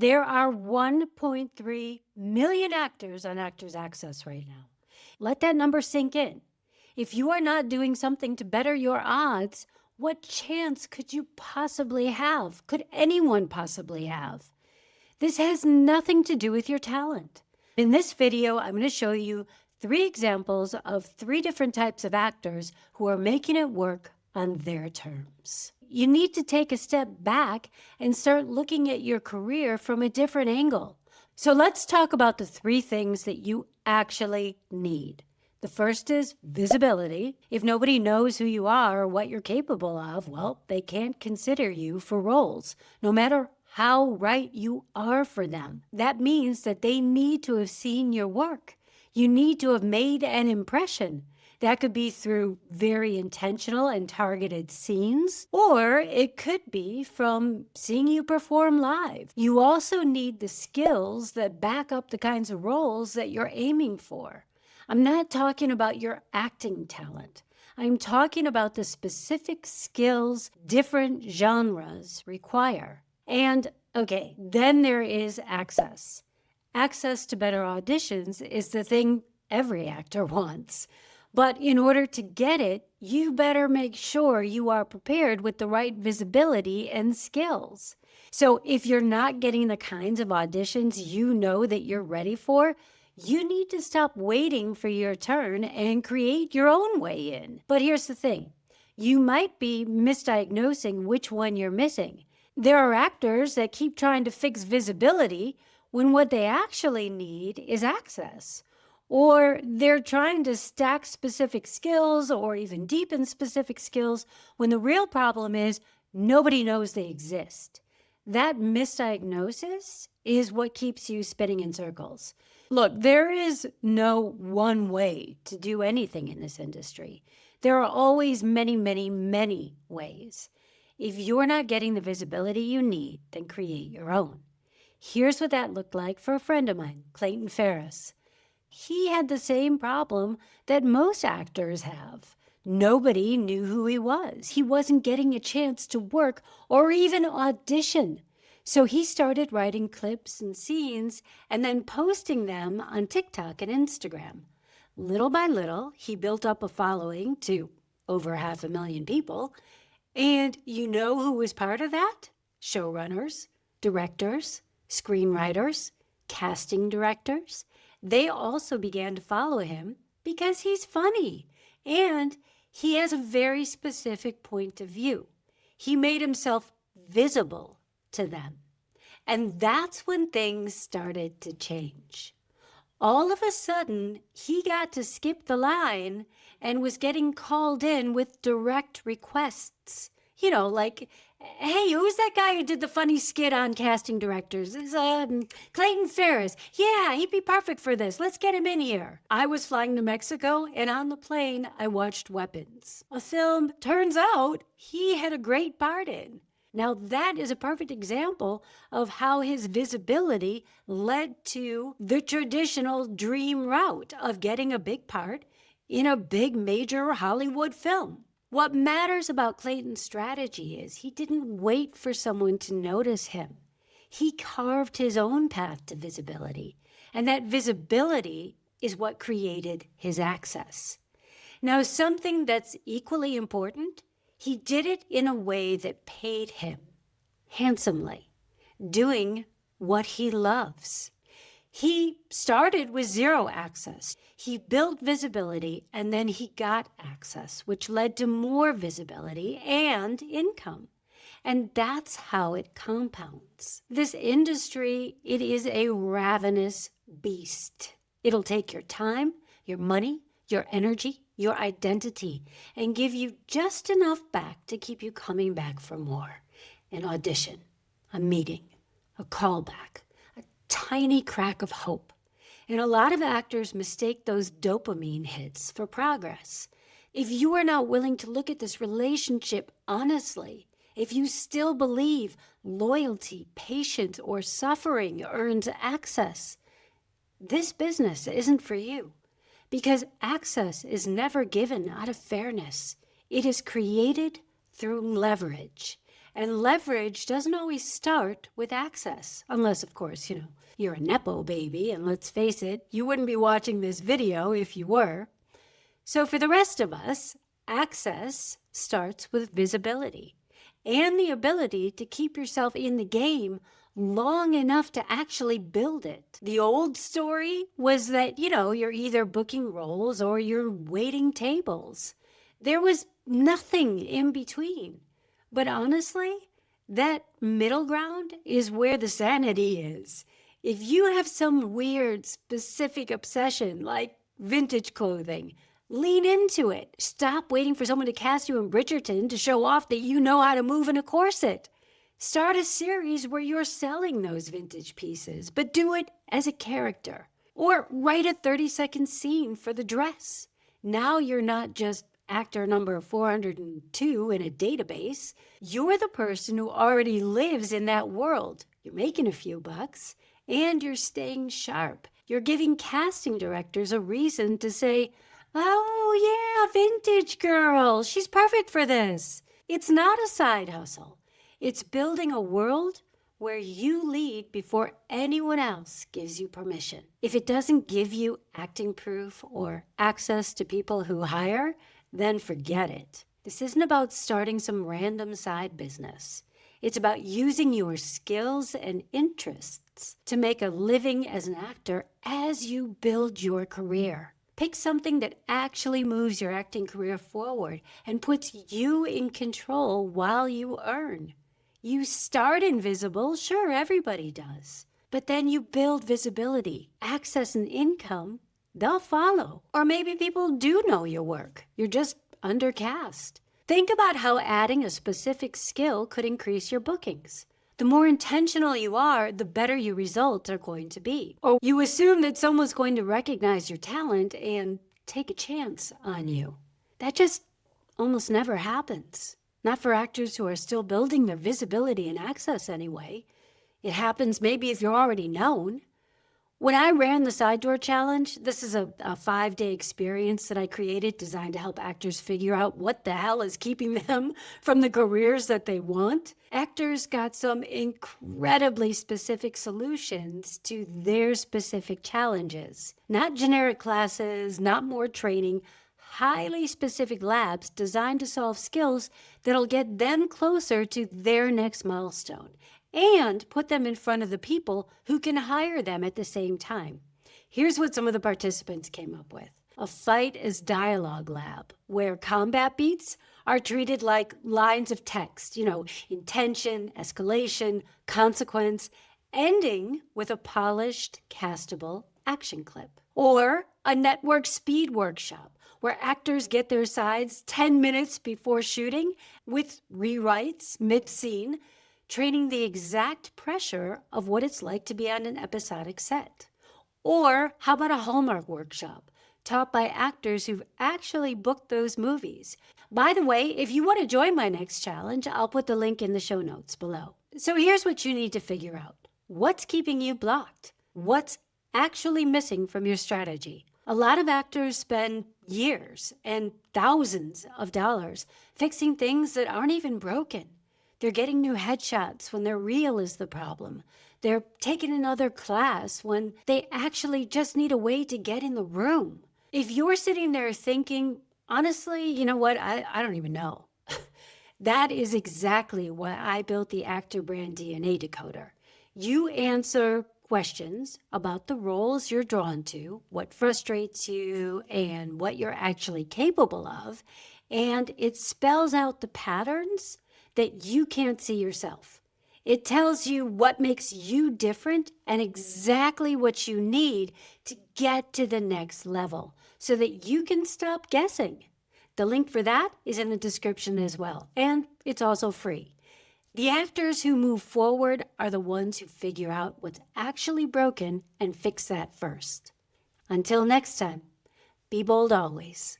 There are 1.3 million actors on Actors Access right now. Let that number sink in. If you are not doing something to better your odds, what chance could you possibly have? Could anyone possibly have? This has nothing to do with your talent. In this video, I'm going to show you 3 examples of 3 different types of actors who are making it work on their terms. You need to take a step back and start looking at your career from a different angle. So let's talk about the 3 things that you actually need. The first is visibility. If nobody knows who you are or what you're capable of, well, they can't consider you for roles, no matter how right you are for them. That means that they need to have seen your work. You need to have made an impression. That could be through very intentional and targeted scenes, or it could be from seeing you perform live. You also need the skills that back up the kinds of roles that you're aiming for. I'm not talking about your acting talent. I'm talking about the specific skills different genres require. And okay, then there is access. Access to better auditions is the thing every actor wants. But in order to get it, you better make sure you are prepared with the right visibility and skills. So if you're not getting the kinds of auditions you know that you're ready for, you need to stop waiting for your turn and create your own way in. But here's the thing. You might be misdiagnosing which one you're missing. There are actors that keep trying to fix visibility when what they actually need is access. Or they're trying to stack specific skills or even deepen specific skills when the real problem is nobody knows they exist. That misdiagnosis is what keeps you spinning in circles. Look, there is no one way to do anything in this industry. There are always many, many, many ways. If you're not getting the visibility you need, then create your own. Here's what that looked like for a friend of mine, Clayton Ferris. He had the same problem that most actors have. Nobody knew who he was. He wasn't getting a chance to work or even audition. So he started writing clips and scenes and then posting them on TikTok and Instagram. Little by little, he built up a following to over 500,000 people. And you know who was part of that? Showrunners, directors, screenwriters, casting directors. They also began to follow him because he's funny and he has a very specific point of view. He made himself visible to them. And that's when things started to change. All of a sudden, he got to skip the line and was getting called in with direct requests. You know, like, hey, who's that guy who did the funny skit on casting directors? It's Clayton Ferris. Yeah, he'd be perfect for this. Let's get him in here. I was flying to Mexico, and on the plane, I watched Weapons, a film, turns out, he had a great part in. Now, that is a perfect example of how his visibility led to the traditional dream route of getting a big part in a big major Hollywood film. What matters about Clayton's strategy is he didn't wait for someone to notice him. He carved his own path to visibility, and that visibility is what created his access. Now, something that's equally important, he did it in a way that paid him handsomely, doing what he loves. He started with 0 access. He built visibility and then he got access, which led to more visibility and income. And that's how it compounds. This industry, it is a ravenous beast. It'll take your time, your money, your energy, your identity, and give you just enough back to keep you coming back for more. An audition, a meeting, a callback, a tiny crack of hope. And a lot of actors mistake those dopamine hits for progress. If you are not willing to look at this relationship honestly, if you still believe loyalty, patience, or suffering earns access, this business isn't for you. Because access is never given out of fairness. It is created through leverage. And leverage doesn't always start with access, unless, of course, you're a Nepo baby. And let's face it, you wouldn't be watching this video if you were. So for the rest of us, access starts with visibility and the ability to keep yourself in the game long enough to actually build it. The old story was that, you're either booking roles or you're waiting tables. There was nothing in between. But honestly, that middle ground is where the sanity is. If you have some weird, specific obsession like vintage clothing, lean into it. Stop waiting for someone to cast you in Bridgerton to show off that you know how to move in a corset. Start a series where you're selling those vintage pieces, but do it as a character. Or write a 30-second scene for the dress. Now you're not just actor number 402 in a database. You're the person who already lives in that world. You're making a few bucks, and you're staying sharp. You're giving casting directors a reason to say, "Oh yeah, vintage girl, she's perfect for this." It's not a side hustle. It's building a world where you lead before anyone else gives you permission. If it doesn't give you acting proof or access to people who hire, then forget it. This isn't about starting some random side business. It's about using your skills and interests to make a living as an actor as you build your career. Pick something that actually moves your acting career forward and puts you in control while you earn. You start invisible, sure, everybody does. But then you build visibility, access, and income. They'll follow. Or maybe people do know your work. You're just undercast. Think about how adding a specific skill could increase your bookings. The more intentional you are, the better your results are going to be. Or you assume that someone's going to recognize your talent and take a chance on you. That just almost never happens. Not for actors who are still building their visibility and access anyway. It happens maybe if you're already known. When I ran the Side Door Challenge, this is a 5-day experience that I created designed to help actors figure out what the hell is keeping them from the careers that they want. Actors got some incredibly specific solutions to their specific challenges. Not generic classes, not more training, highly specific labs designed to solve skills that'll get them closer to their next milestone and put them in front of the people who can hire them at the same time. Here's what some of the participants came up with. A fight as dialogue lab, where combat beats are treated like lines of text, intention, escalation, consequence, ending with a polished, castable action clip. Or a network speed workshop, where actors get their sides 10 minutes before shooting with rewrites mid-scene, training the exact pressure of what it's like to be on an episodic set. Or how about a Hallmark workshop taught by actors who've actually booked those movies? By the way, if you want to join my next challenge, I'll put the link in the show notes below. So here's what you need to figure out. What's keeping you blocked? What's actually missing from your strategy? A lot of actors spend years and thousands of dollars fixing things that aren't even broken. They're getting new headshots when their reel is the problem. They're taking another class when they actually just need a way to get in the room. If you're sitting there thinking, honestly, you know what, I don't even know. That is exactly why I built the Actor Brand DNA Decoder. You answer questions about the roles you're drawn to, what frustrates you, and what you're actually capable of, and it spells out the patterns that you can't see yourself. It tells you what makes you different and exactly what you need to get to the next level so that you can stop guessing. The link for that is in the description as well, and it's also free. The actors who move forward are the ones who figure out what's actually broken and fix that first. Until next time, be bold always.